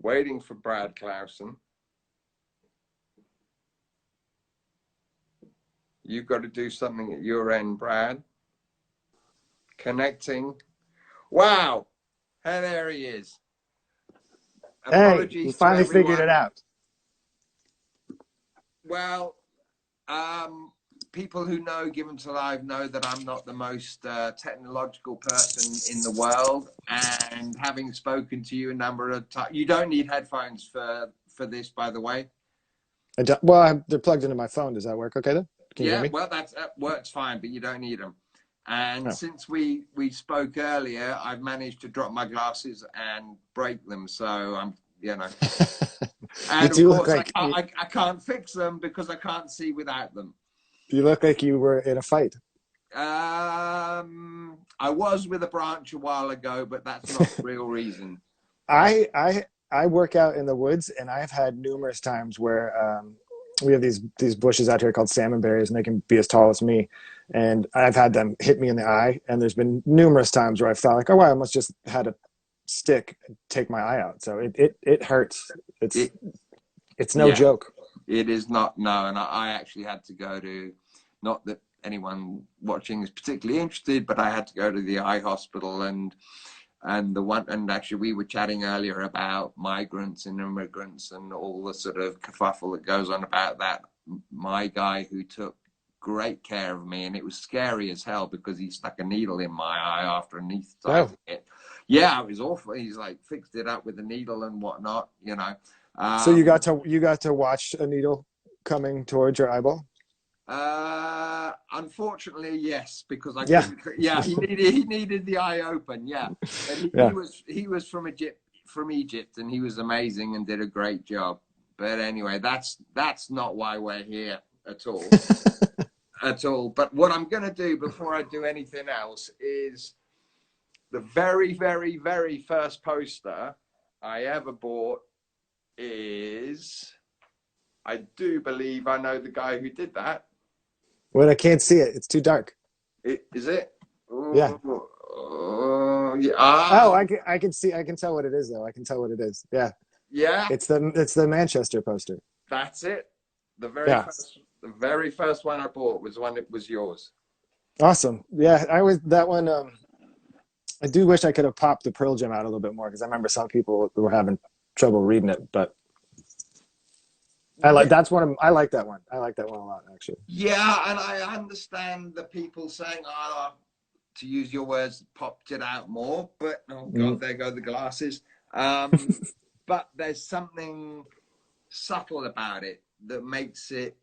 Waiting for Brad Klausen. You've got to do something at your end, Brad. Connecting. Wow. Hey, there he is. Hey, we Apologies to finally figured it everyone. out. Well, people who know Given to Live know that I'm not the most technological person in the world. And having spoken to you a number of times, you don't need headphones for this, by the way. They're plugged into my phone. Does that work okay then? Can you hear Yeah, me? well, that works fine, but you don't need them. And No. since we spoke earlier, I've managed to drop my glasses and break them. So I'm, You and of do look course like I can't fix them because I can't see without them. you look like you were in a fight. I was with a branch a while ago, but that's not the real reason. I work out in the woods, and I've had numerous times where we have these bushes out here called salmonberries, and they can be as tall as me. And I've had them hit me in the eye, and there's been numerous times where I felt like, oh, I almost just had a stick take my eye out. So it hurts. It, It's no yeah, joke. it is not. No, and I actually had to go to, not that anyone watching is particularly interested, but I had to go to the eye hospital and actually we were chatting earlier about migrants and immigrants and all the sort of kerfuffle that goes on about that. My guy who took great care of me, and it was scary as hell because he stuck a needle in my eye after Oh, anesthetizing it. Yeah, it was awful. He's like fixed it up with a needle and whatnot. so Um, you got to watch a needle coming towards your eyeball? Unfortunately, yes, because I Yeah, couldn't. Yeah, he needed the eye open. Yeah, but yeah. he was from Egypt, and he was amazing and did a great job. But anyway, that's not why we're here at all, at all. But what I'm going to do before I do anything else is the very, very, very first poster I ever bought is. I do believe I know the guy who did that. When I can't see it, it's too dark. Is it? Yeah. Yeah. Oh, I can see. I can tell what it is, though. I can tell what it is. Yeah, Yeah, it's the Manchester poster. that's it. Yeah, The very first one I bought was one that was yours. awesome. Yeah, I was that one. I do wish I could have popped the Pearl Jam out a little bit more because I remember some people were having trouble reading it, but Yeah, I like that one. I like that one a lot, actually. yeah, and I understand the people saying, "Oh, to use your words, popped it out more." But oh god, Mm. there go the glasses. Um, but there's something subtle about it that makes it,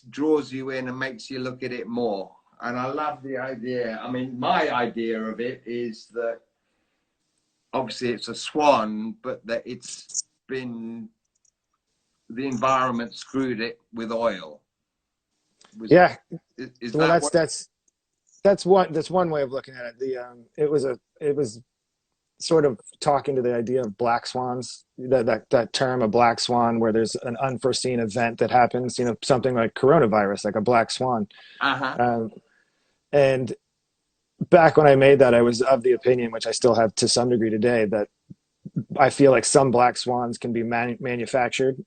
draws you in and makes you look at it more. And I love the idea. I mean, my idea of it is that obviously it's a swan, but that it's been the environment screwed it with oil. Was Yeah, is well, that what? that's one way of looking at it. It was sort of talking to the idea of black swans, that term, a black swan, where there's an unforeseen event that happens, something like coronavirus, like a black swan. Uh huh. Um, and back when I made that, I was of the opinion, which I still have to some degree today, that I feel like some black swans can be manufactured,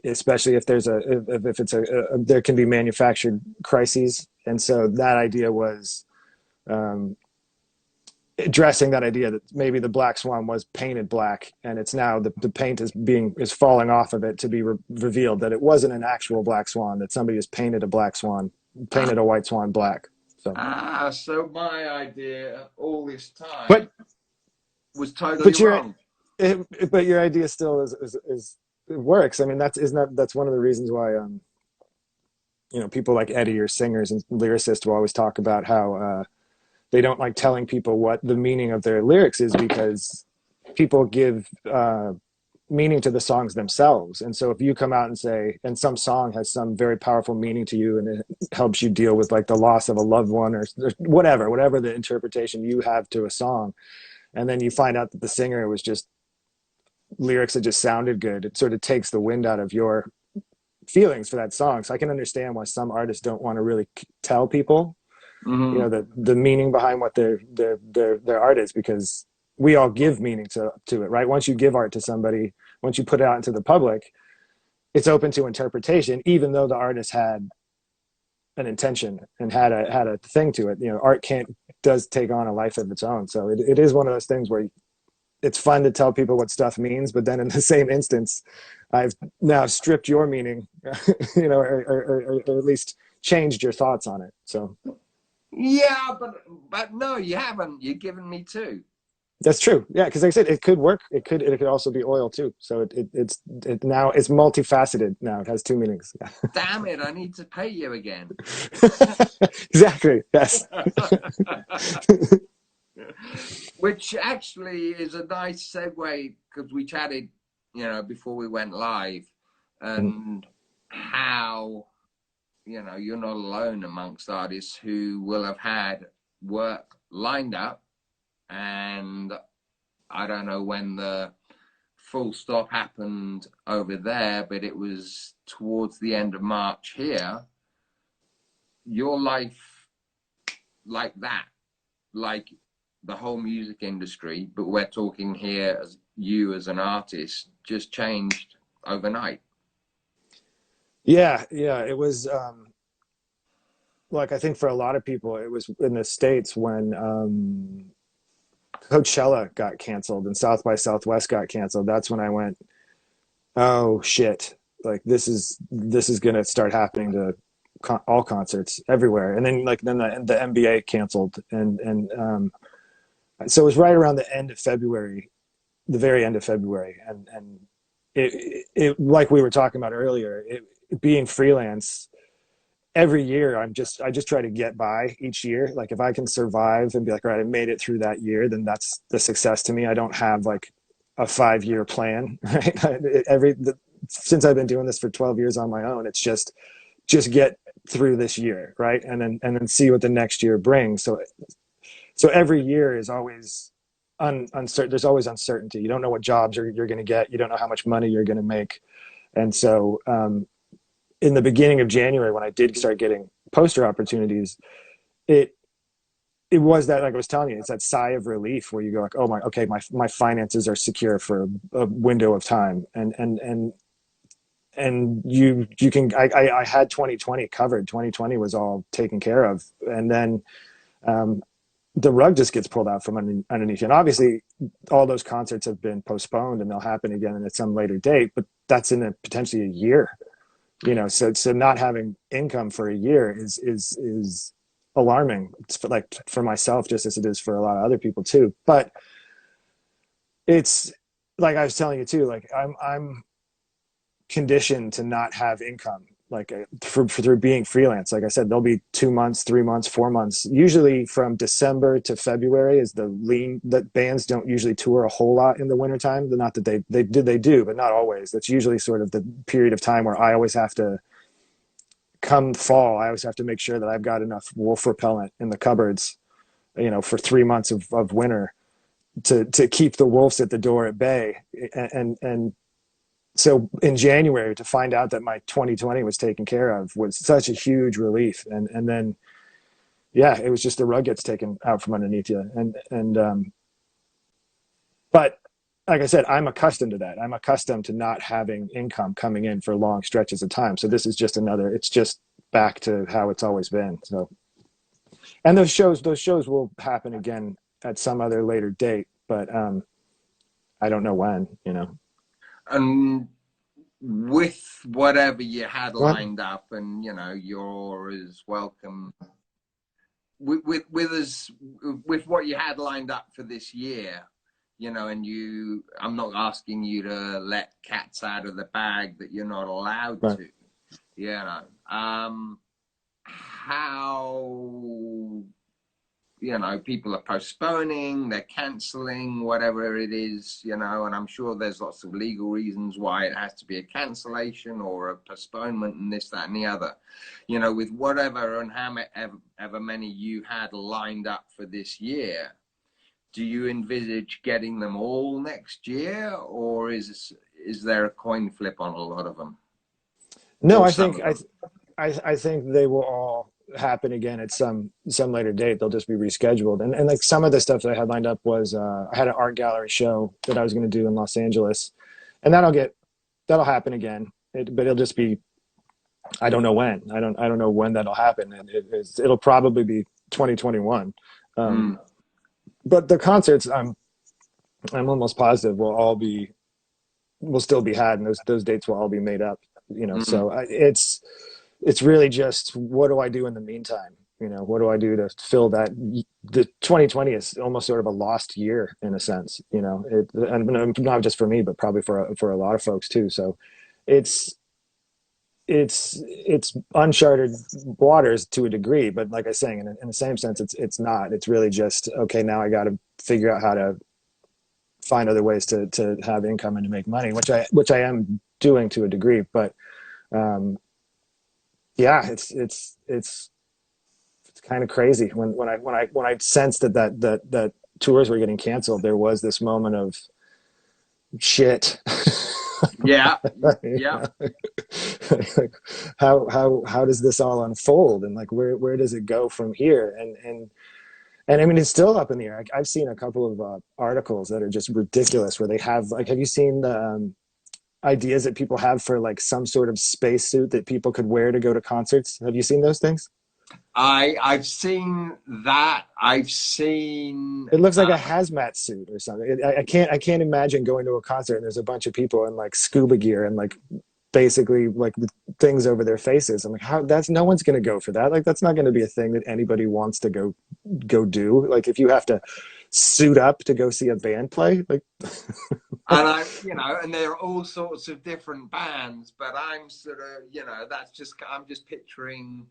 especially if there's if it's there can be manufactured crises. And so that idea was um, addressing that idea that maybe the black swan was painted black, and it's now the paint is falling off of it to be revealed that it wasn't an actual black swan, that somebody has painted a white swan black. So So my idea all this time but was totally but your wrong. but your idea still is it works. I mean, that's one of the reasons why people like Eddie or singers and lyricists will always talk about how they don't like telling people what the meaning of their lyrics is, because people give meaning to the songs themselves. And so if you come out and say, and some song has some very powerful meaning to you, and it helps you deal with like the loss of a loved one, or whatever the interpretation you have to a song, and then you find out that the singer was just lyrics that just sounded good, it sort of takes the wind out of your feelings for that song. So I can understand why some artists don't want to really tell people Mm-hmm. the meaning behind what their art is, because we all give meaning to it, right? Once you give art to somebody, once you put it out into the public, it's open to interpretation, even though the artist had an intention and had a thing to it. You know, art can't does take on a life of its own. So it is one of those things where it's fun to tell people what stuff means, but then in the same instance, I've now stripped your meaning, you know, or at least changed your thoughts on it. So Yeah, but no, you haven't. You've given me two. that's true. Yeah, because like I said, it could work. It could also be oil too. So it now it's multifaceted. Now it has two meanings. Damn it! I need to pay you again. Exactly. Yes. Which actually is a nice segue because we chatted, you know, before we went live, and how, you know, you're not alone amongst artists who will have had work lined up, and I don't know when the full stop happened over there, but it was towards the end of March here. Your life, like that, like the whole music industry, but we're talking here as you as an artist, just changed overnight. Yeah, yeah. It was like I think for a lot of people, it was in the States when Coachella got canceled and South by Southwest got canceled. That's when I went, oh shit! Like this is gonna start happening to all concerts everywhere. And then like then the NBA canceled, and so it was right around the end of February, the very end of February, and it like we were talking about earlier, being freelance every year I just try to get by each year. Like if I can survive and be like, all right, I made it through that year, then that's the success to me. I don't have like a 5 year plan, right? Since I've been doing this for 12 years on my own, it's just get through this year, right? And then see what the next year brings. So every year is always uncertain. There's always uncertainty. You don't know what jobs you're going to get. You don't know how much money you're going to make. And so in the beginning of January, when I did start getting poster opportunities, it it was that, like I was telling you, it's that sigh of relief where you go like, oh my, okay, my finances are secure for a window of time, and you can I had 2020 covered. 2020 was all taken care of, and then um, the rug just gets pulled out from underneath you. And obviously, all those concerts have been postponed, and they'll happen again at some later date. But that's in potentially a year, you know. So not having income for a year is alarming. It's for myself, just as it is for a lot of other people too. But it's like I was telling you too. Like I'm conditioned to not have income, like through being freelance. Like I said, there'll be 2 months, 3 months, 4 months, usually from December to February is the lean that bands don't usually tour a whole lot in the wintertime. Not that they do, but not always. That's usually sort of the period of time where I always have to, come fall, I always have to make sure that I've got enough wolf repellent in the cupboards, you know, for 3 months of winter to keep the wolves at the door at bay. And so in January, to find out that my 2020 was taken care of was such a huge relief. And then, yeah, it was just the rug gets taken out from underneath you. But like I said, I'm accustomed to that. I'm accustomed to not having income coming in for long stretches of time. So this is just it's just back to how it's always been. So, and those shows will happen again at some other later date, but I don't know when, you know. And with whatever you had What? lined up, and you know, you're as welcome with us with what you had lined up for this year, you know. And I'm not asking you to let cats out of the bag that you're not allowed Right. to, you know. How, you know, people are postponing, they're canceling, whatever it is, you know. And I'm sure there's lots of legal reasons why it has to be a cancellation or a postponement and this, that, and the other, you know. With whatever and however many you had lined up for this year, do you envisage getting them all next year, or is there a coin flip on a lot of them, No, or I some think of them? I think they will all. happen again at some later date. They'll just be rescheduled. And like some of the stuff that I had lined up was I had an art gallery show that I was going to do in Los Angeles, and that'll happen again. But it'll just be, I don't know when. I don't know when that'll happen, and it'll probably be 2021. Mm. But the concerts, I'm almost positive will still be had, and those dates will all be made up. Mm. So it's really just, what do I do in the meantime? What do I do to fill that? The 2020 is almost sort of a lost year in a sense, and not just for me, but probably for a lot of folks too. So it's it's uncharted waters to a degree, but like I was saying, in the same sense, it's not. It's really just, okay, now I got to figure out how to find other ways to have income and to make money, which I am doing to a degree. But um, yeah, it's kind of crazy when I sensed that tours were getting canceled. There was this moment of shit. Yeah. You Yeah. know? Like, how does this all unfold, and like where does it go from here? And I mean, it's still up in the air. I've seen a couple of articles that are just ridiculous, where they have, like, have you seen the ideas that people have for like some sort of spacesuit that people could wear to go to concerts? Have you seen those things? I've seen that. I've seen It looks like a hazmat suit or something. I can't imagine going to a concert and there's a bunch of people in like scuba gear and like basically like things over their faces. I'm like, how? That's, no one's going to go for that. Like, that's not going to be a thing that anybody wants to go do. Like, if you have to suit up to go see a band play, like, and and there are all sorts of different bands, but I'm sort of, I'm just picturing,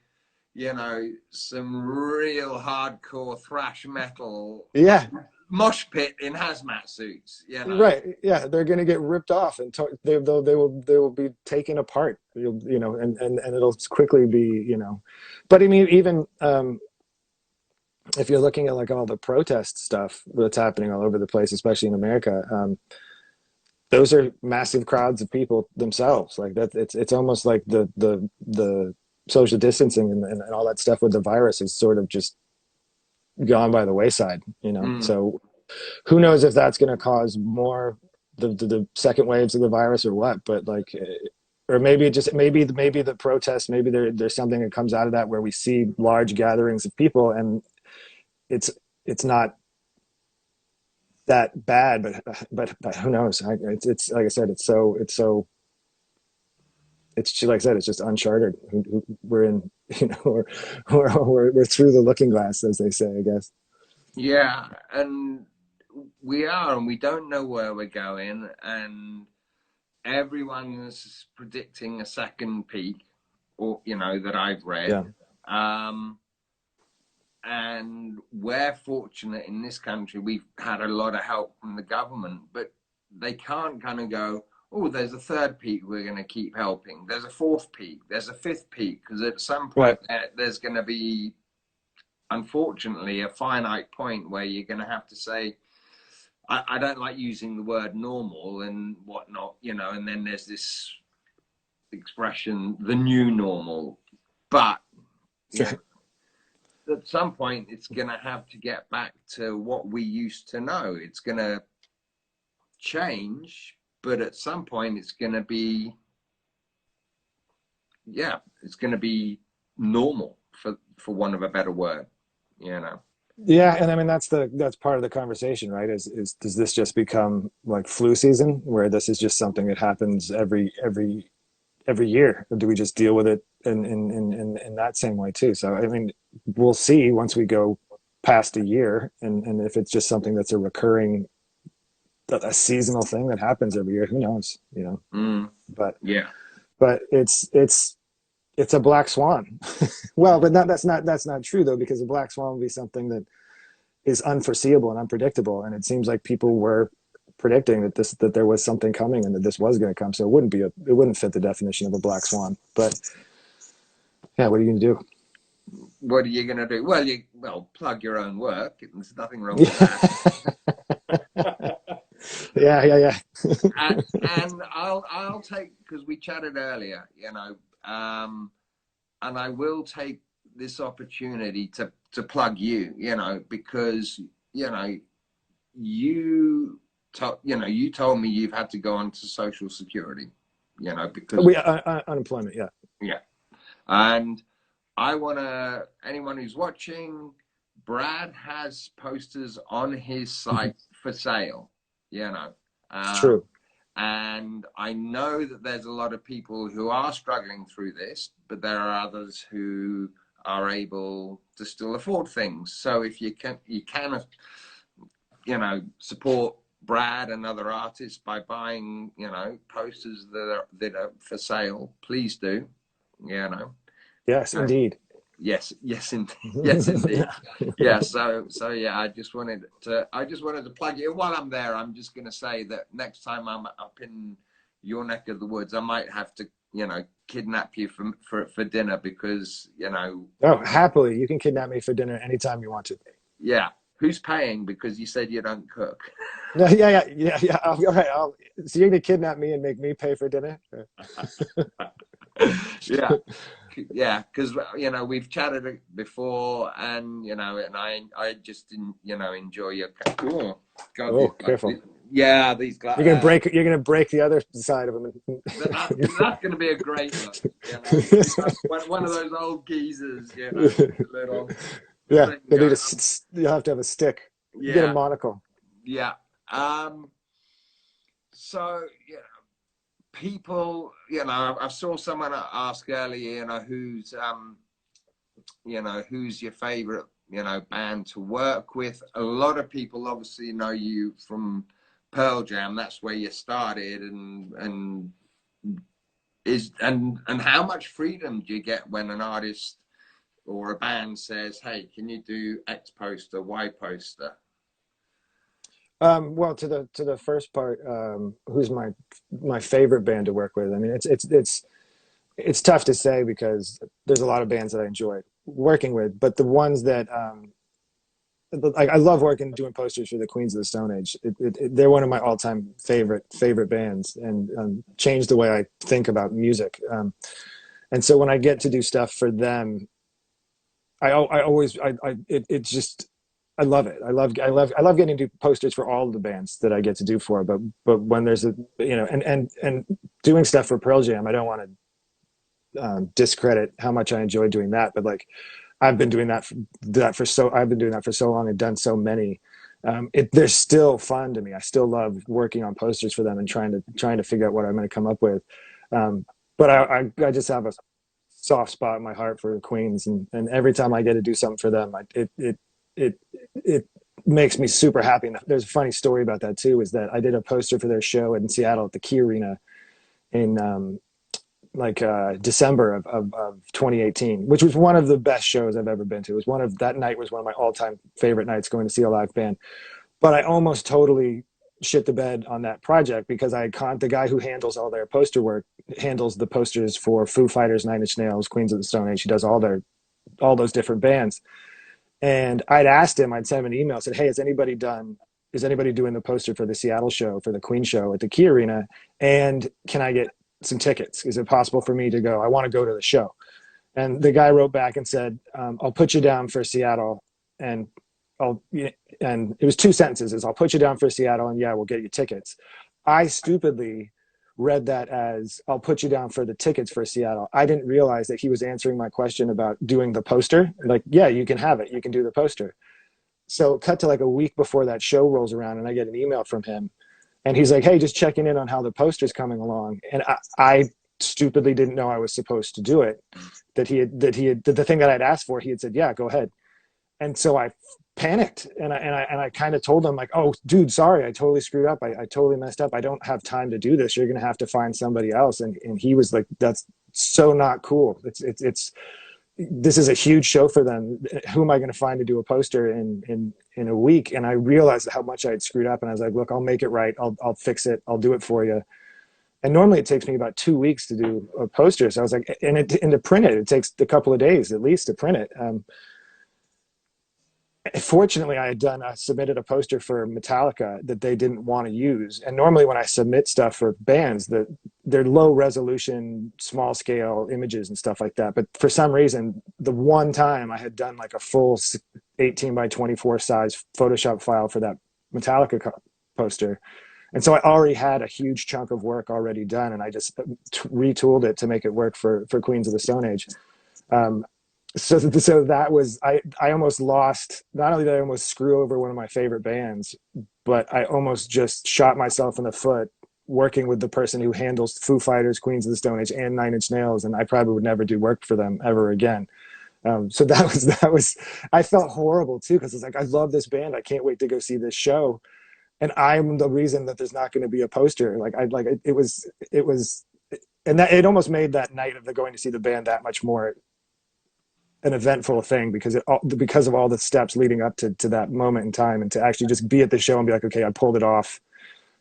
some real hardcore thrash metal yeah, mosh pit in hazmat suits. right, yeah, they're going to get ripped off and they will be taken apart. And it'll quickly be, but I mean, even if you're looking at like all the protest stuff that's happening all over the place, especially in America, those are massive crowds of people themselves. Like that, it's almost like the social distancing and all that stuff with the virus is sort of just gone by the wayside. Mm. So who knows if that's going to cause more the second waves of the virus or what? But like, or maybe it just maybe the protests, maybe there's something that comes out of that where we see large gatherings of people, and it's it's not that bad, but who knows? It's like I said, it's like I said, it's just uncharted. We're in, we're through the looking glass, as they say, I guess. Yeah, and we are, and we don't know where we're going, and everyone's predicting a second peak, or that I've read. Yeah, Um, and we're fortunate in this country; we've had a lot of help from the government, but they can't kind of go, "Oh, there's a third peak. We're going to keep helping. There's a fourth peak. There's a fifth peak," because at some right. point there's going to be, unfortunately, a finite point where you're going to have to say, I don't like using the word normal and whatnot, and then there's this expression, the new normal. But, yeah, at some point, it's going to have to get back to what we used to know. It's going to change, but at some point, it's going to be, it's going to be normal, for want of a better word. Yeah, and I mean that's part of the conversation, right? Is does this just become like flu season, where this is just something that happens every year? Or do we just deal with it in that same way too? So I mean, we'll see once we go past a year, and if it's just something that's a recurring, a seasonal thing that happens every year, who knows? Mm, But yeah. but it's a black swan. Well, but that's not true though, because a black swan would be something that is unforeseeable and unpredictable, and it seems like people were predicting that there was something coming and that this was going to come. So it wouldn't fit the definition of a black swan. But yeah, what are you going to do? What are you going to do? Well, plug your own work. There's nothing wrong with Yeah, that. yeah. And I'll take, because we chatted earlier, and I will take this opportunity to plug you, you know, because, you know, you told me you've had to go on to Social Security, you know, because We unemployment, yeah. yeah. And I want to, anyone who's watching, Brad has posters on his site for sale, you know. It's Um, true. and I know that there's a lot of people who are struggling through this, but there are others who are able to still afford things. So if you can, you know, support Brad and other artists by buying, you know, posters that are for sale. Please do, you know. Yes, Uh, indeed. yes, yes, indeed. Yes, indeed. Yeah. So yeah, I just wanted to plug it. While I'm there, I'm just going to say that next time I'm up in your neck of the woods, I might have to, you know, kidnap you for dinner because, you know. Oh, happily, you can kidnap me for dinner anytime you want to. Yeah. Who's paying? Because you said you don't cook. No, yeah. All right. So you're gonna kidnap me and make me pay for dinner? Yeah. Yeah, because you know we've chatted before, and you know, and I just didn't, you know, enjoy your. Oh God, Oh, careful! yeah, these You're gonna guys. break. You're gonna break the other side of them. That's gonna be a great look. You know, one of those old geezers, you know, little Yeah, thing you'll need going. a. You'll have to have a stick. Get a Yeah, monocle. yeah. So yeah, people, you know, I saw someone ask earlier, you know, who's your favorite, you know, band to work with. A lot of people obviously know you from Pearl Jam. That's where you started, and how much freedom do you get when an artist or a band says, hey, can you do X poster, Y poster? Well, to the first part, who's my favorite band to work with? I mean, it's tough to say because there's a lot of bands that I enjoy working with, but the ones that I love working doing posters for the Queens of the Stone Age. They're one of my all-time favorite bands, and changed the way I think about music. And so when I get to do stuff for them, I always it's just I love it. I love getting to do posters for all of the bands that I get to do for. But when there's a, you know, and doing stuff for Pearl Jam, I don't want to discredit how much I enjoy doing that. But like I've been doing I've been doing that for so long and done so many. They're still fun to me. I still love working on posters for them and trying to figure out what I'm going to come up with. But I just have a soft spot in my heart for the Queens, and every time I get to do something for them, it it makes me super happy. And there's a funny story about that too. Is that I did a poster for their show in Seattle at the Key Arena in December of 2018, which was one of the best shows I've ever been to. It was that night was one of my all-time favorite nights going to see a live band. But I almost totally shit the bed on that project because the guy who handles all their poster work handles the posters for Foo Fighters, Nine Inch Nails, Queens of the Stone Age. He does all those different bands. And I'd asked him, I'd sent him an email, said, hey, is anybody doing the poster for the Seattle show, for the Queen show at the Key Arena? And can I get some tickets? Is it possible for me to go? I want to go to the show. And the guy wrote back and said, I'll put you down for Seattle, and I'll, and it was two sentences, is I'll put you down for Seattle, and yeah, we'll get you tickets. I stupidly read that as I'll put you down for the tickets for Seattle. I didn't realize that he was answering my question about doing the poster. Like, yeah, you can have it. You can do the poster. So cut to like a week before that show rolls around, and I get an email from him, and he's like, hey, just checking in on how the poster's coming along. And I stupidly didn't know I was supposed to do it. That he had the thing that I'd asked for, he had said, yeah, go ahead. And so I panicked, and I kind of told him like, oh dude, sorry, I totally screwed up. I totally messed up. I don't have time to do this. You're going to have to find somebody else. And he was like, that's so not cool. It's this is a huge show for them. Who am I going to find to do a poster in a week? And I realized how much I had screwed up, and I was like, look, I'll make it right. I'll fix it. I'll do it for you. And normally it takes me about 2 weeks to do a poster. So I was like, and to print it, it takes a couple of days at least to print it. fortunately, I had submitted a poster for Metallica that they didn't want to use. And normally, when I submit stuff for bands, that they're low resolution, small scale images and stuff like that. But for some reason, the one time I had done like a full 18 by 24 size Photoshop file for that Metallica poster. And so I already had a huge chunk of work already done, and I just retooled it to make it work for Queens of the Stone Age. Um, so that was I almost lost. Not only did I almost screw over one of my favorite bands, but I almost just shot myself in the foot working with the person who handles Foo Fighters, Queens of the Stone Age, and Nine Inch Nails, and I probably would never do work for them ever again. So that was I felt horrible too, because it's like I love this band, I can't wait to go see this show, and I'm the reason that there's not going to be a poster. Like I like it was, and that it almost made that night of the going to see the band that much more an eventful thing, because of all the steps leading up to that moment in time, and to actually just be at the show and be like, okay, I pulled it off,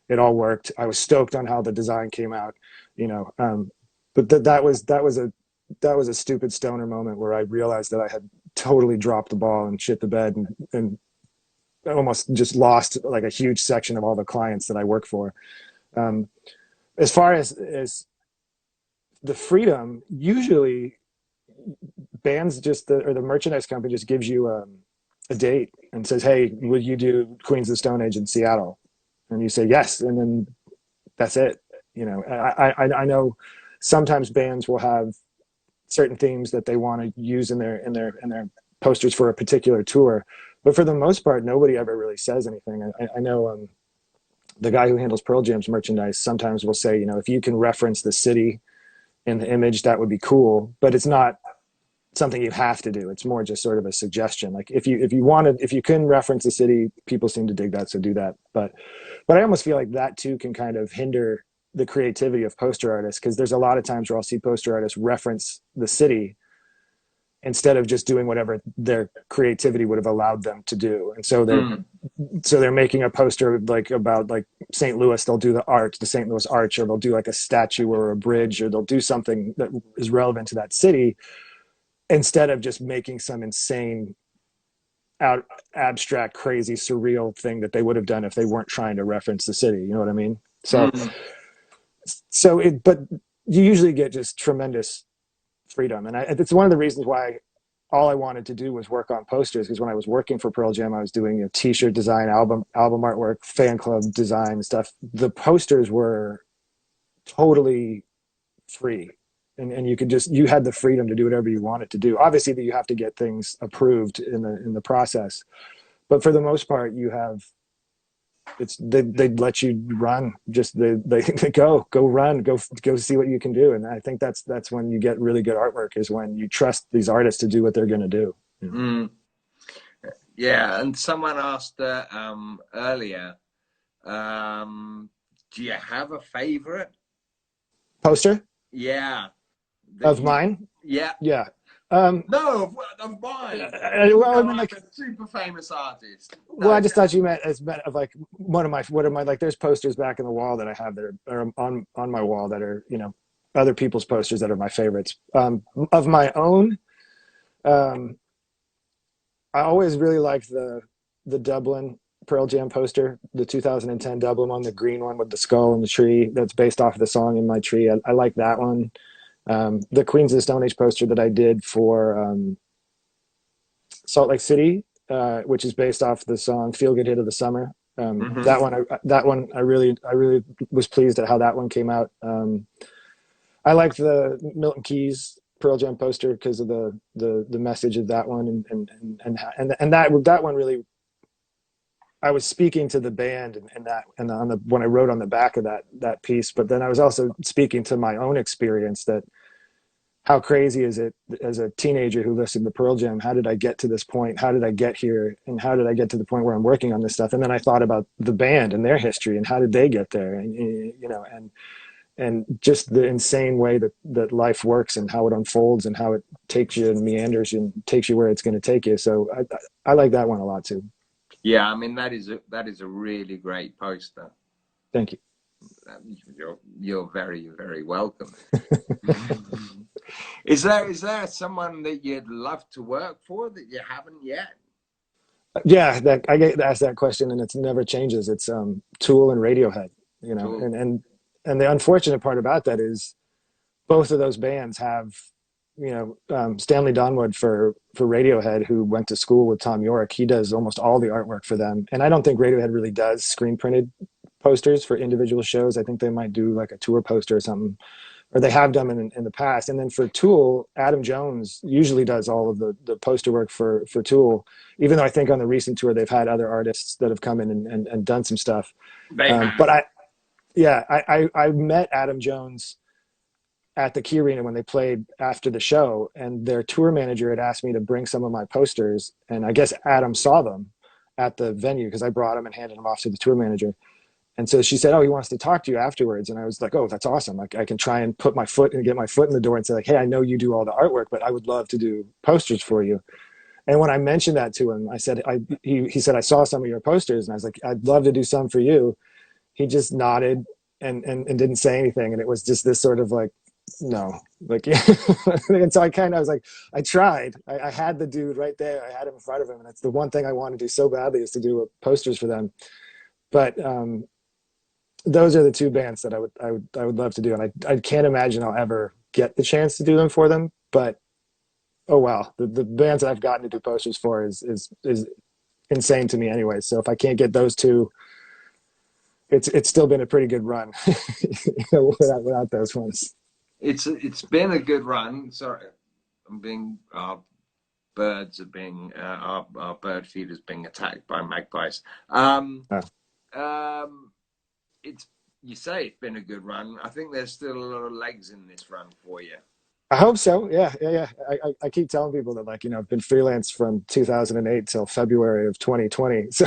it all worked. I was stoked on how the design came out, you know. But that was a stupid stoner moment where I realized that I had totally dropped the ball and shit the bed, and almost just lost like a huge section of all the clients that I work for. Um, as far as the freedom, usually bands or the merchandise company just gives you a date and says, hey, would you do Queens of the Stone Age in Seattle? And you say yes, and then that's it. You know, I know sometimes bands will have certain themes that they want to use in their posters for a particular tour, but for the most part, nobody ever really says anything. I know the guy who handles Pearl Jam's merchandise sometimes will say, you know, if you can reference the city in the image, that would be cool, but it's not something you have to do. It's more just sort of a suggestion. Like if you can reference the city, people seem to dig that, so do that. But I almost feel like that too can kind of hinder the creativity of poster artists, because there's a lot of times where I'll see poster artists reference the city instead of just doing whatever their creativity would have allowed them to do. And so they're making a poster like about like St. Louis, they'll do the St. Louis Arch, or they'll do like a statue or a bridge, or they'll do something that is relevant to that city, instead of just making some insane abstract, crazy, surreal thing that they would have done if they weren't trying to reference the city. You know what I mean? But you usually get just tremendous freedom, and it's one of the reasons why all I wanted to do was work on posters. Because when I was working for Pearl Jam, I was doing T-shirt design, album artwork, fan club design stuff. The posters were totally free, and you had the freedom to do whatever you wanted to do. Obviously, that you have to get things approved in the process, but for the most part, they let you run. Just they go run, go see what you can do. And I think that's when you get really good artwork, is when you trust these artists to do what they're going to do. You know? Yeah, and someone asked earlier, do you have a favorite Poster? Yeah. Of mine? Yeah. Yeah. No, of mine. Well, I mean, like like a super famous artist. Well, I just thought you meant as of like what are my like. There's posters back in the wall that I have that are on my wall that are, you know, other people's posters that are my favorites. Of my own, um, I always really liked the Dublin Pearl Jam poster, the 2010 Dublin one, the green one with the skull and the tree that's based off of the song "In My Tree." I like that one. The Queens of the Stone Age poster that I did for Salt Lake City, which is based off the song "Feel Good Hit of the Summer." That one, I really was pleased at how that one came out. I liked the Milton Keys Pearl Jam poster because of the message of that one, and that one really. I was speaking to the band and on the when I wrote on the back of that piece, but then I was also speaking to my own experience, that how crazy is it as a teenager who listened to Pearl Jam? How did I get to this point? How did I get here? And how did I get to the point where I'm working on this stuff? And then I thought about the band and their history and how did they get there? And, you know, and just the insane way that life works and how it unfolds and how it takes you and meanders and takes you where it's going to take you. So I like that one a lot too. Yeah, I mean, that is a really great poster. Thank you. You're very, very welcome. Is there someone that you'd love to work for that you haven't yet? Yeah, that I get asked that question, and it never changes. It's Tool and Radiohead, you know, Cool. and the unfortunate part about that is both of those bands have, you know, Stanley Donwood for Radiohead, who went to school with Tom York. He does almost all the artwork for them, and I don't think Radiohead really does screen printed posters for individual shows. I think they might do like a tour poster or something, or they have done in the past. And then for Tool, Adam Jones usually does all of the poster work for Tool, even though I think on the recent tour they've had other artists that have come in and done some stuff. They have. But yeah, I met Adam Jones at the Key Arena when they played after the show, and their tour manager had asked me to bring some of my posters, and I guess Adam saw them at the venue because I brought them and handed them off to the tour manager. And so she said, "Oh, he wants to talk to you afterwards." And I was like, "Oh, that's awesome! Like, I can try and put my foot and get my foot in the door and say, like, hey, I know you do all the artwork, but I would love to do posters for you." And when I mentioned that to him, I said, he said, "I saw some of your posters," and I was like, "I'd love to do some for you." He just nodded and didn't say anything, and it was just this sort of like, no, like, and so I was like, I tried. I had the dude right there. I had him in front of him, and that's the one thing I want to do so badly is to do posters for them. But those are the two bands that I would love to do, and I can't imagine I'll ever get the chance to do them for them. But oh well, the bands that I've gotten to do posters for is insane to me anyway. So if I can't get those two, it's still been a pretty good run, you know, without those ones. It's been a good run. Sorry, I'm being our birds are being our bird feeders being attacked by magpies. Uh, Um, it's you say it's been a good run. I think there's still a lot of legs in this run for you. I hope so. Yeah, yeah, yeah. I keep telling people that, like, you know, I've been freelance from 2008 till February of 2020. So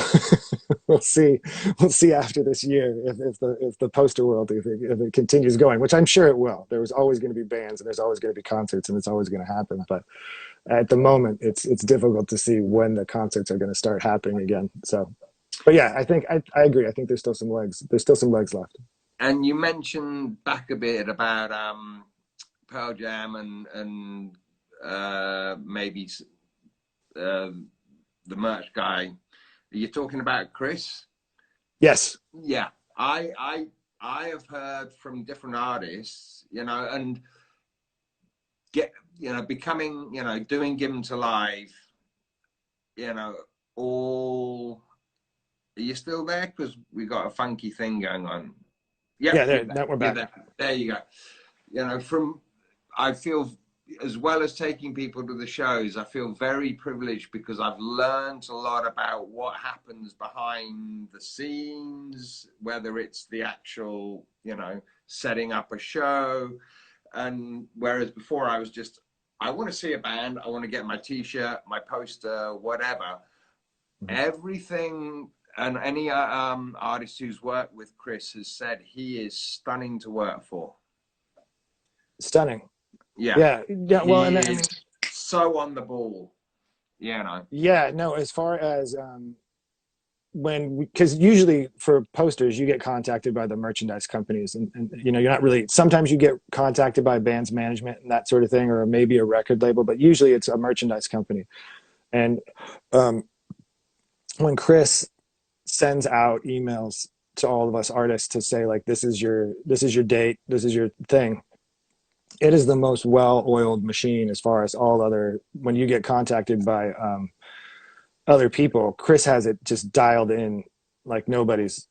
we'll see. We'll see after this year if the poster world if it continues going, which I'm sure it will. There's always going to be bands and there's always going to be concerts and it's always going to happen. But at the moment, it's difficult to see when the concerts are going to start happening again. So, but yeah, I think I agree. I think there's still some legs. There's still some legs left. And you mentioned back a bit about Pearl Jam and maybe uh, the merch guy. Are you talking about Chris? Yes. Yeah, I have heard from different artists, and get becoming, doing Given to Live, you know, all. Are you still there? Because we got a funky thing going on. Yep, Yeah. you're There. there. Now we're You're back. there. There you go. From I feel, as well as taking people to the shows, I feel very privileged because I've learned a lot about what happens behind the scenes, whether it's the actual, setting up a show. And whereas before I was just, I want to see a band, I want to get my t-shirt, my poster, whatever. Mhm. Everything, and any artist who's worked with Chris has said he is stunning to work for. Stunning. Yeah, Yeah. Yeah. Well, he and I is mean, so on the ball. You know. yeah. No, as far as because usually for posters you get contacted by the merchandise companies, and you know you're not really. Sometimes you get contacted by band's management and that sort of thing, or maybe a record label, but usually it's a merchandise company. And um, when Chris sends out emails to all of us artists to say like this is your date, this is your thing, it is the most well-oiled machine as far as all other. When you get contacted by other people, Chris has it just dialed in like nobody's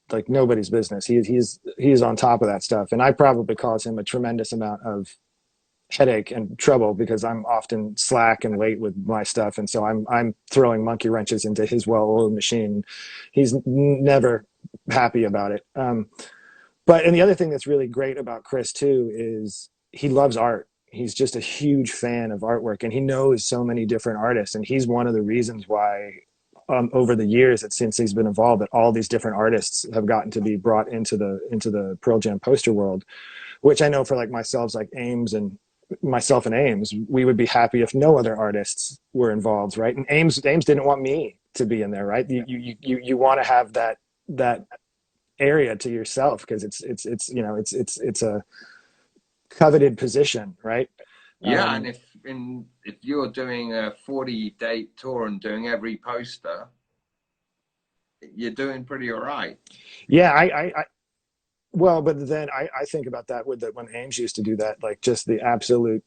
business. He's on top of that stuff, and I probably cause him a tremendous amount of headache and trouble because I'm often slack and late with my stuff, and so I'm throwing monkey wrenches into his well-oiled machine. He's never happy about it. But and the other thing that's really great about Chris too is he loves art. He's just a huge fan of artwork, and he knows so many different artists. And he's one of the reasons why, over the years, that since he's been involved, that all these different artists have gotten to be brought into the Pearl Jam poster world. Which I know for like myself, like Ames and myself and Ames, we would be happy if no other artists were involved, right? And Ames didn't want me to be in there, right? You want to have that area to yourself because it's you know it's a coveted position, right? Yeah, and Um, if you're doing a 40 date tour and doing every poster, you're doing pretty all right. Yeah, well, but then I think about that with the, when Ames used to do that, like just the absolute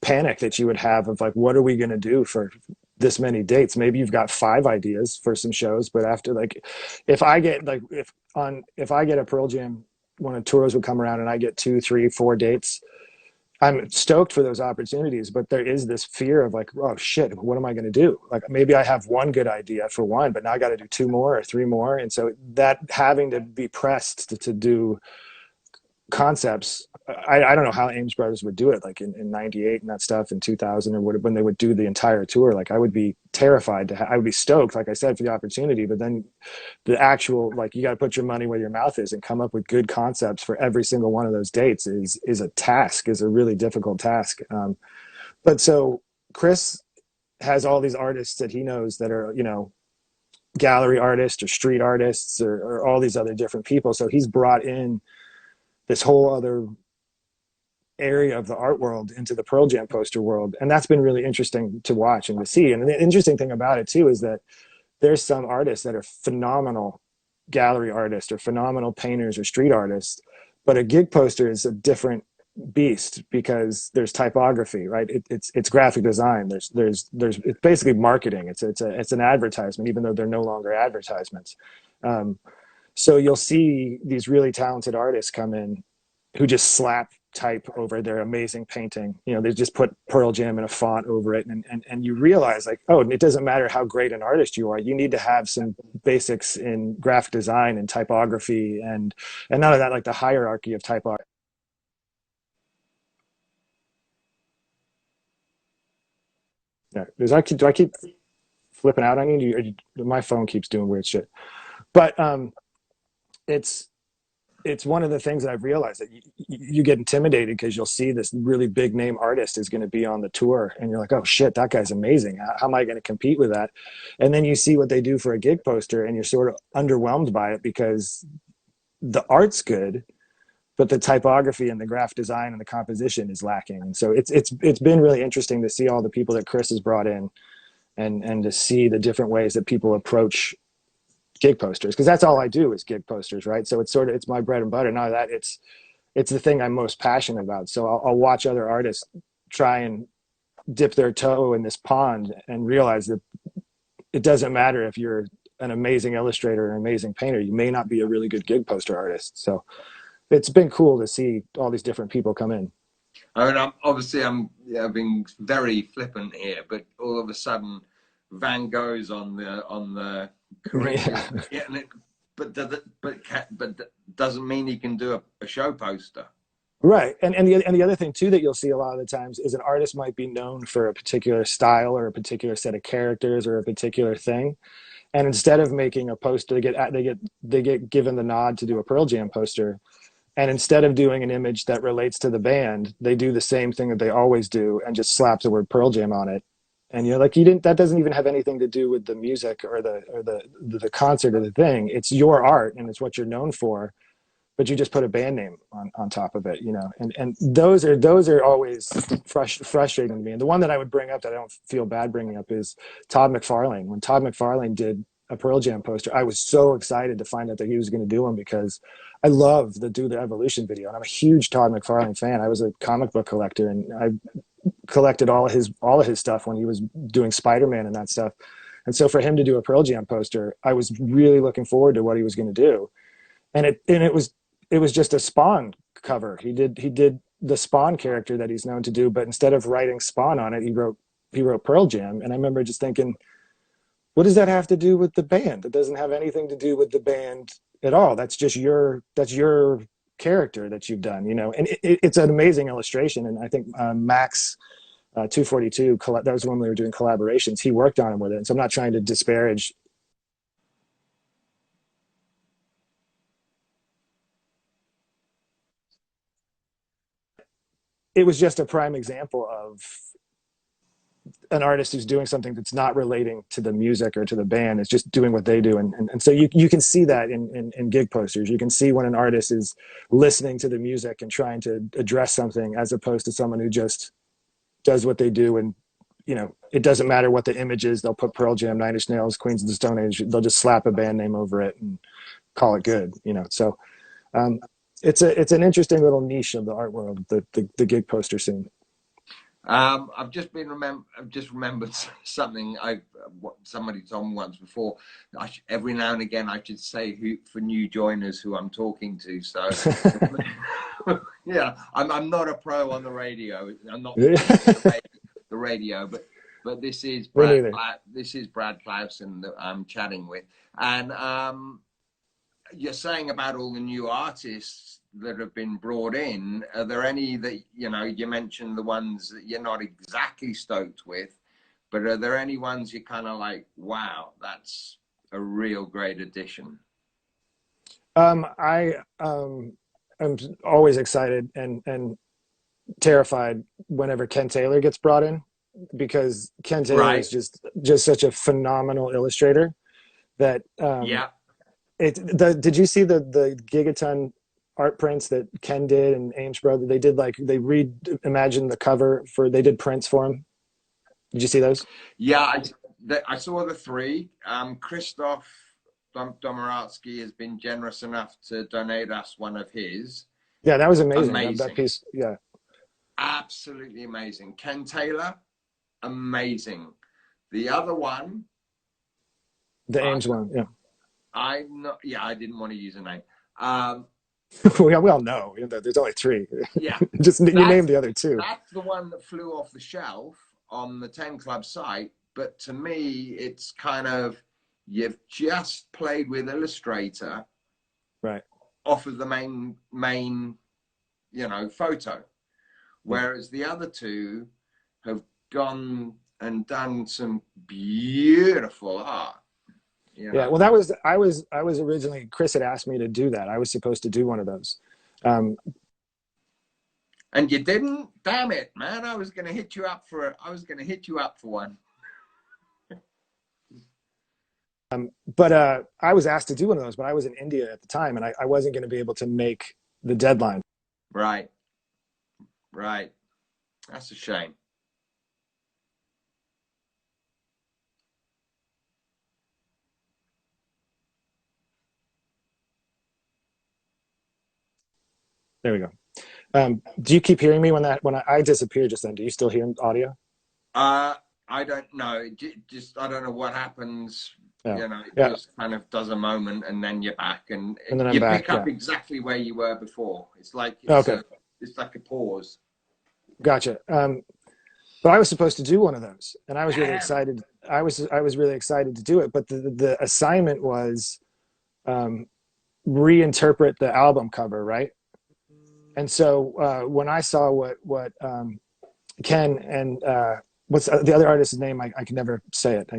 panic that you would have of like, what are we going to do for this many dates? Maybe you've got 5 ideas for some shows, but after like, if I get like, if I get a Pearl Jam, when a tours would come around and I get 2, 3, 4 dates, I'm stoked for those opportunities, but there is this fear of like, oh shit, what am I going to do? Like maybe I have one good idea for one, but now I got to do 2 more or 3 more. And so that having to be pressed to do concepts, I don't know how Ames Brothers would do it, like in 98 and that stuff in 2000 or when they would do the entire tour. Like I would be terrified I would be stoked, like I said, for the opportunity, but then the actual, like you got to put your money where your mouth is and come up with good concepts for every single one of those dates is a task, is a really difficult task. But so Chris has all these artists that he knows that are, you know, gallery artists or street artists or all these other different people. So he's brought in this whole other area of the art world into the Pearl Jam poster world. And that's been really interesting to watch and to see. And the interesting thing about it too is that there's some artists that are phenomenal gallery artists or phenomenal painters or street artists, but a gig poster is a different beast because there's typography, right? It's graphic design. It's basically marketing. It's an advertisement, even though they're no longer advertisements. Um, so you'll see these really talented artists come in who just slap type over their amazing painting. You know, they just put Pearl Jam in a font over it, and you realize like, oh, it doesn't matter how great an artist you are. You need to have some basics in graphic design and typography, and none of that, like the hierarchy of typography. Yeah, do I keep flipping out on you? My phone keeps doing weird shit. But it's it's one of the things that I've realized that you get intimidated because you'll see this really big name artist is going to be on the tour, and you're like, oh shit, that guy's amazing. How am I going to compete with that? And then you see what they do for a gig poster, and you're sort of underwhelmed by it because the art's good, but the typography and the graph design and the composition is lacking. And so it's been really interesting to see all the people that Chris has brought in, and to see the different ways that people approach gig posters, because that's all I do is gig posters, right? So it's sort of, it's my bread and butter. Not that it's the thing I'm most passionate about. So I'll watch other artists try and dip their toe in this pond and realize that it doesn't matter if you're an amazing illustrator or an amazing painter, you may not be a really good gig poster artist. So it's been cool to see all these different people come in. I mean, I'm yeah, being very flippant here, but all of a sudden, Van Gogh's on the curriculum, Yeah. yeah, but doesn't mean he can do a show poster. Right. And the other thing too that you'll see a lot of the times is an artist might be known for a particular style or a particular set of characters or a particular thing. And instead of making a poster, they get given the nod to do a Pearl Jam poster. And instead of doing an image that relates to the band, they do the same thing that they always do and just slap the word Pearl Jam on it. And you're like, you didn't, that doesn't even have anything to do with the music or the concert or the thing. It's your art and it's what you're known for, but you just put a band name on top of it, you know. And those are always frustrating to me. And the one that I would bring up that I don't feel bad bringing up is Todd McFarlane. When Todd McFarlane did a Pearl Jam poster, I was so excited to find out that he was going to do one because I love the Do the Evolution video, and I'm a huge Todd McFarlane fan. I was a comic book collector, and I collected all of his stuff when he was doing Spider-Man and that stuff. And so for him to do a Pearl Jam poster, I was really looking forward to what he was going to do. And it was just a Spawn cover. He did the Spawn character that he's known to do, but instead of writing Spawn on it, he wrote Pearl Jam. And I remember just thinking, what does that have to do with the band? It doesn't have anything to do with the band at all. That's your character that you've done, you know. And it's an amazing illustration. And I think Max 242, that was when we were doing collaborations. He worked on him with it. And so I'm not trying to disparage. It was just a prime example of an artist who's doing something that's not relating to the music or to the band. It's just doing what they do. And so you can see that in gig posters. You can see when an artist is listening to the music and trying to address something as opposed to someone who just does what they do and it doesn't matter what the image is. They'll put Pearl Jam, Nine Inch Nails, Queens of the Stone Age. They'll just slap a band name over it and call it good. So um, it's an interesting little niche of the art world, the gig poster scene. I've just remembered something what somebody told me once before. Every now and again, I should say who for new joiners who I'm talking to. So, yeah, I'm not a pro on the radio. I'm not the radio, but this is Brad Klausen that I'm chatting with, and you're saying about all the new artists that have been brought in. Are there any that, you mentioned the ones that you're not exactly stoked with, but are there any ones you're kind of like, wow, that's a real great addition? I am always excited and terrified whenever Ken Taylor gets brought in, because Ken Taylor is just such a phenomenal illustrator that yeah. Did you see the Gigaton art prints that Ken did and Ames brother? They reimagined the cover they did prints for him. Did you see those? Yeah, I saw the three. Christoph Domoratsky has been generous enough to donate us one of his. Yeah, that was amazing. That piece, yeah. Absolutely amazing. Ken Taylor, amazing. The other one, the Ames one, yeah. I didn't want to use a name. we all know there's only three. Yeah. Just you name the other two. That's the one that flew off the shelf on the 10 Club site. But to me, it's kind of, you've just played with Illustrator, right, off of the main photo. Whereas the other two have gone and done some beautiful art. Yeah, well, I was originally, Chris had asked me to do that. I was supposed to do one of those. And you didn't? Damn it, man. I was going to hit you up for one. But I was asked to do one of those, but I was in India at the time, and I wasn't going to be able to make the deadline. Right. That's a shame. There we go. Do you keep hearing me when I disappeared just then? Do you still hear audio? I don't know. I don't know what happens. Yeah. It just kind of does a moment, and then you're back, and then you back, pick up exactly where you were before. It's like it's like a pause. Gotcha. But I was supposed to do one of those, and I was really excited. I was really excited to do it, but the assignment was reinterpret the album cover, right? And so when I saw what Ken and what's the other artist's name? I can never say it.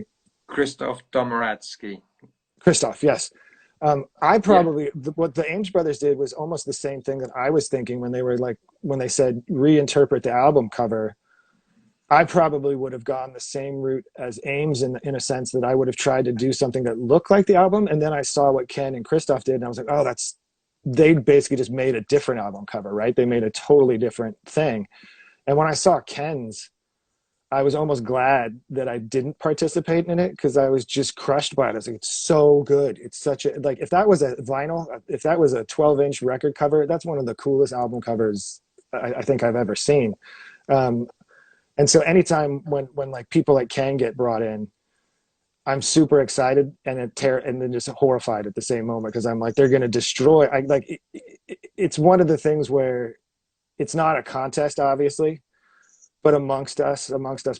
Christoph Domoratsky. Christoph, yes. What the Ames brothers did was almost the same thing that I was thinking when they said reinterpret the album cover. I probably would have gone the same route as Ames in a sense that I would have tried to do something that looked like the album. And then I saw what Ken and Christoph did, and I was like, oh, they basically just made a different album cover, right? They made a totally different thing. And when I saw Ken's, I was almost glad that I didn't participate in it, because I was just crushed by it. I was like, it's so good. It's such a, if that was a vinyl, if that was a 12-inch record cover, that's one of the coolest album covers I think I've ever seen. And so anytime when people like Ken get brought in, I'm super excited and then just horrified at the same moment, because I'm like, they're going to destroy. It's one of the things where it's not a contest, obviously, but amongst us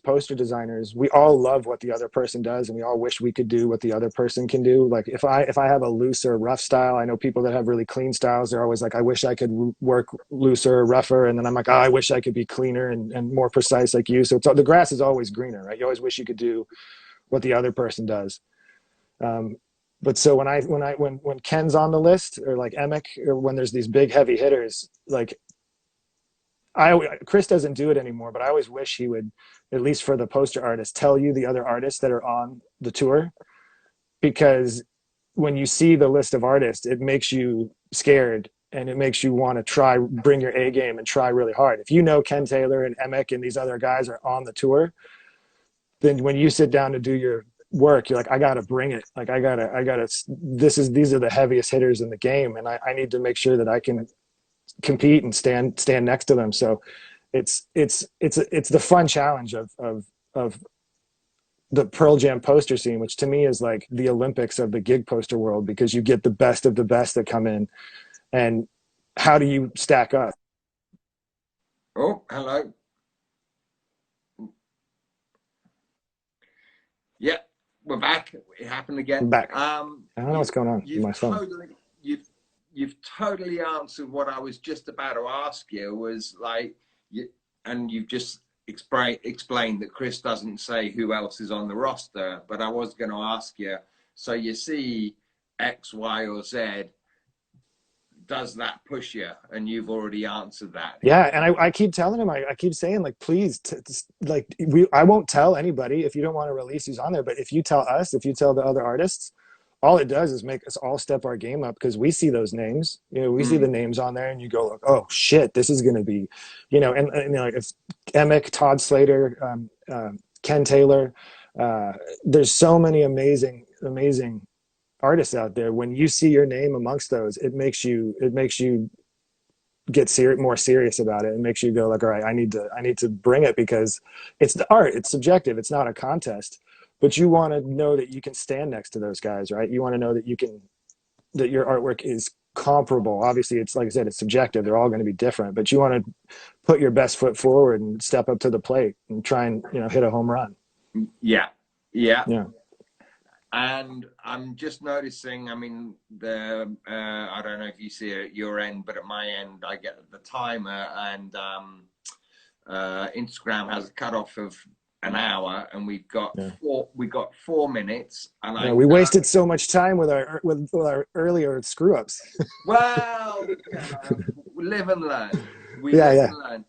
poster designers, we all love what the other person does, and we all wish we could do what the other person can do. Like if I have a looser, rough style, I know people that have really clean styles. They're always like, I wish I could work looser, rougher, and then I'm like, oh, I wish I could be cleaner and more precise like you. So the grass is always greener, right? You always wish you could do what the other person does. But so when Ken's on the list, or like Emic, or when there's these big heavy hitters, like Chris doesn't do it anymore, but I always wish he would, at least for the poster artists, tell you the other artists that are on the tour, because when you see the list of artists, it makes you scared, and it makes you want to bring your A game and try really hard. If you know Ken Taylor and Emic and these other guys are on the tour, then when you sit down to do your work, you're like, I gotta bring it. Like I gotta. These are the heaviest hitters in the game, and I need to make sure that I can compete and stand next to them. So it's the fun challenge of the Pearl Jam poster scene, which to me is like the Olympics of the gig poster world, because you get the best of the best that come in, and how do you stack up? Oh, hello. Yeah, we're back. It happened again. I'm back. I don't know what's going on with You've my phone. you've totally answered what I was just about to ask you. Was like, and you've just explained that Chris doesn't say who else is on the roster. But I was going to ask you. So you see X, Y, or Z. Does that push you? And you've already answered that. Yeah, and I keep telling him, I keep saying, like, please, like, I won't tell anybody if you don't want to release who's on there, but if you tell us, if you tell the other artists, all it does is make us all step our game up, because we see those names, we see the Mm. names on there, and you go, like, oh shit, this is going to be, and like, if Emick, Todd Slater, Ken Taylor, there's so many amazing artists out there. When you see your name amongst those, it makes you get more serious about it, and makes you go like, all right, I need to bring it, because it's the art, it's subjective, it's not a contest, but you want to know that you can stand next to those guys, right? You want to know that that your artwork is comparable. Obviously, it's like I said, it's subjective, they're all going to be different, but you want to put your best foot forward and step up to the plate and try and hit a home run. Yeah, yeah. Yeah. And I'm just noticing, I mean, I don't know if you see it at your end, but at my end, I get the timer, and Instagram has a cutoff of an hour, and Yeah. we got 4 minutes, and I We know, wasted so much time with our earlier screw ups. well, we live and learn. We Yeah, live yeah. and learn.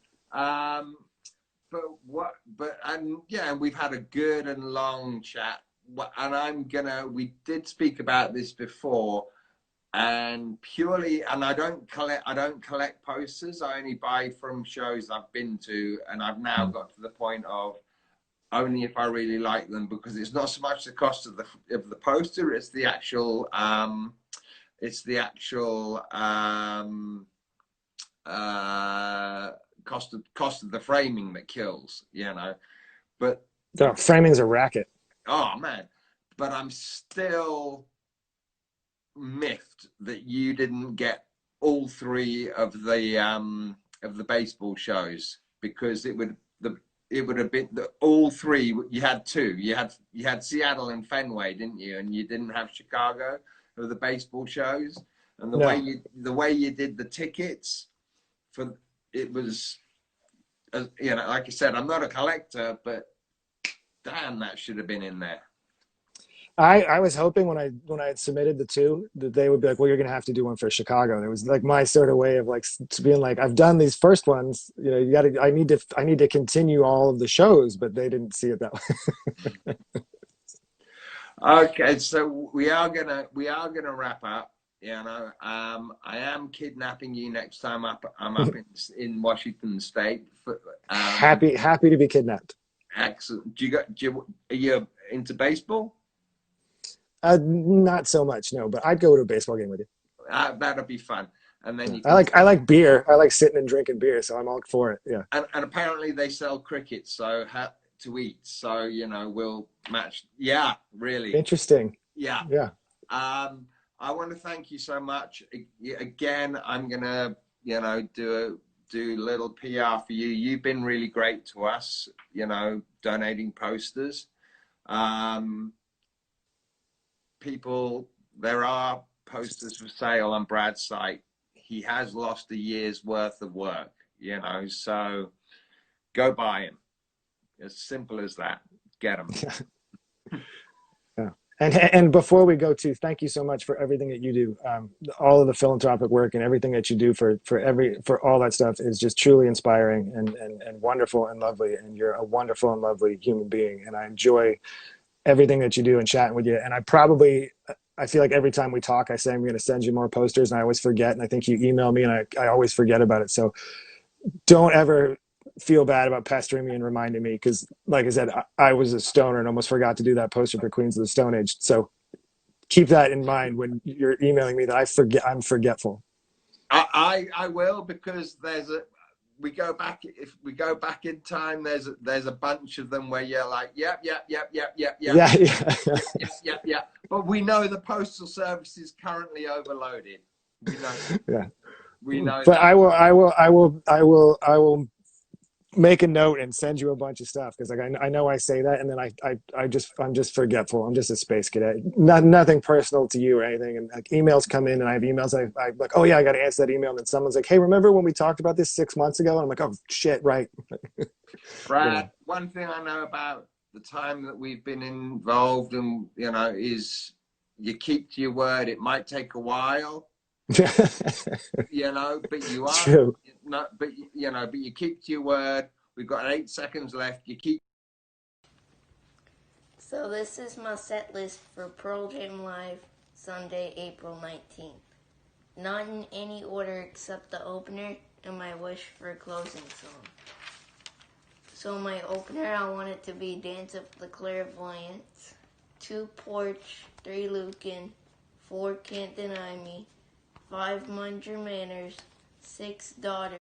And yeah, we've had a good and long chat. And we did speak about this before, and I don't collect posters. I only buy from shows I've been to, and I've now got to the point of only if I really like them, because it's not so much the cost of the poster, it's the actual cost of the framing that kills. But Oh, framing's a racket. oh man, but I'm still miffed that you didn't get all three of the baseball shows, because it would have been all three. You had two. You had Seattle and Fenway, didn't you? And you didn't have Chicago of the baseball shows. And No. the way you did the tickets for it was, like I said, I'm not a collector, but damn, that should have been in there. I was hoping when I had submitted the two that they would be like, well, you're gonna have to do one for Chicago. And it was like my sort of way of like being like, I've done these first ones, I need to continue all of the shows, but they didn't see it that way. Okay, so we are gonna wrap up. I am kidnapping you next time I'm up in Washington State. Happy to be kidnapped. Excellent. Are you into baseball? Not so much, no, but I'd go to a baseball game with you. That'll be fun. And then Yeah. you I can. like beer. I like sitting and drinking beer, so I'm all for it. Yeah. And apparently they sell cricket, so to eat. So we'll match. Yeah, really. Interesting. Yeah. Yeah. I want to thank you so much. Again, I'm gonna do a little PR for you. You've been really great to us. Donating posters. People, there are posters for sale on Brad's site. He has lost a year's worth of work, so go buy him. As simple as that. Get them. Yeah. And before we go to, thank you so much for everything that you do. All of the philanthropic work and everything that you do for all that stuff is just truly inspiring and wonderful and lovely. And you're a wonderful and lovely human being. And I enjoy everything that you do and chatting with you. And I feel like every time we talk, I say, I'm going to send you more posters, and I always forget. And I think you email me, and I always forget about it. So don't ever feel bad about pestering me and reminding me because, like I said, I was a stoner and almost forgot to do that poster for Queens of the Stone Age. So keep that in mind when you're emailing me that I'm forgetful. I will, because we go back, if we go back in time, there's a bunch of them where you're like, yep, yep, yep, yep, yep, yep, Yeah, yep, yeah, yep, yep, yep, yep. But we know the postal service is currently overloaded. We know yeah. we know But that. I will make a note and send you a bunch of stuff because like I know I say that and then I'm just forgetful. I'm just a space cadet. Nothing personal to you or anything. And like emails come in and I have emails. I like, oh yeah, I got to answer that email. And then someone's like, hey, remember when we talked about this 6 months ago? And I'm like, oh shit, right. You Brad, know. one thing I know about the time that we've been involved, and is you keep to your word. It might take a while, but you It's are true. not, but you keep to your word. We've got 8 seconds left. You keep. So this is my set list for Pearl Jam Live, Sunday, April 19th. Not in any order except the opener and my wish for a closing song. So my opener, I want it to be Dance of the Clairvoyants, 2 Porch, 3 Lucan, 4 Can't Deny Me, 5 Mind Your Manners, 6 Daughter,